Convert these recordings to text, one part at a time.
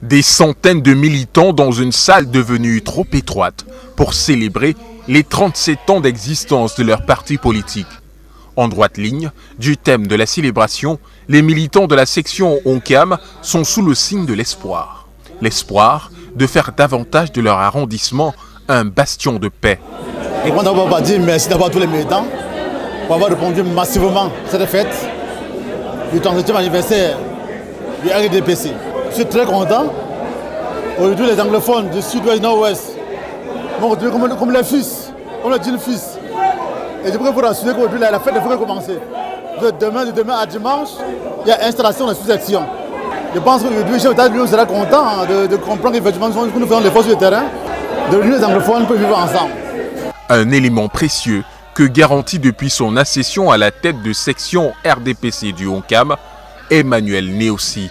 Des centaines de militants dans une salle devenue trop étroite pour célébrer les 37 ans d'existence de leur parti politique. En droite ligne du thème de la célébration, les militants de la section ONCAM sont sous le signe de l'espoir. L'espoir de faire davantage de leur arrondissement un bastion de paix. Et moi d'abord pas dire merci d'abord à tous les militants pour avoir répondu massivement à cette fête du 37e anniversaire du RDPC. Je suis très content. Aujourd'hui, les anglophones du sud-ouest, nord-ouest m'ont retenu comme les fils, comme les jeunes fils. Et je pourrais vous rassurer qu'aujourd'hui, la fête ne peut que commencer. De demain à dimanche, il y a installation de sous-section. Je pense qu'aujourd'hui, chef d'État lui sera content de comprendre effectivement que nous faisons les forces du terrain, de l'Union des anglophones pour vivre ensemble. Un élément précieux que garantit depuis son accession à la tête de section RDPC du ONCAM, Emmanuel Néossi.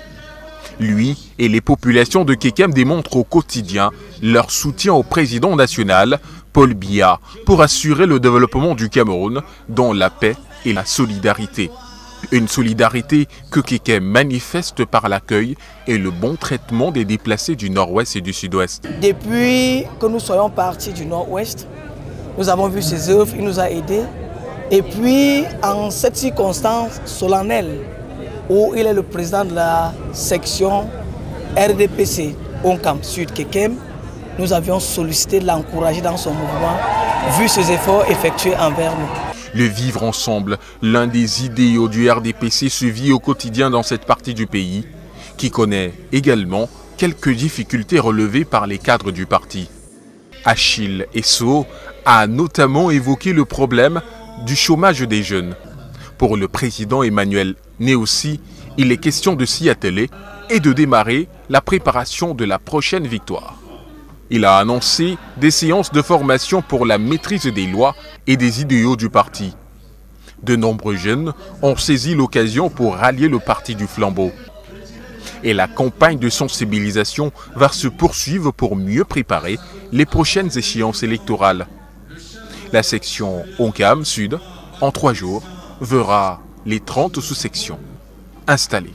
Lui et les populations de Kekem démontrent au quotidien leur soutien au président national, Paul Biya, pour assurer le développement du Cameroun dans la paix et la solidarité. Une solidarité que Kekem manifeste par l'accueil et le bon traitement des déplacés du nord-ouest et du sud-ouest. Depuis que nous soyons partis du nord-ouest, nous avons vu ses œuvres, il nous a aidés. Et puis, en cette circonstance solennelle, où il est le président de la section RDPC ONCAM Sud Kekem, nous avions sollicité de l'encourager dans son mouvement, vu ses efforts effectués envers nous. Le vivre ensemble, l'un des idéaux du RDPC se vit au quotidien dans cette partie du pays, qui connaît également quelques difficultés relevées par les cadres du parti. Achille Esso a notamment évoqué le problème du chômage des jeunes. Pour le président Emmanuel Néossi, il est question de s'y atteler et de démarrer la préparation de la prochaine victoire. Il a annoncé des séances de formation pour la maîtrise des lois et des idéaux du parti. De nombreux jeunes ont saisi l'occasion pour rallier le parti du flambeau. Et la campagne de sensibilisation va se poursuivre pour mieux préparer les prochaines échéances électorales. La section ONCAM Sud, en 3 jours, verra les 30 sous-sections installées.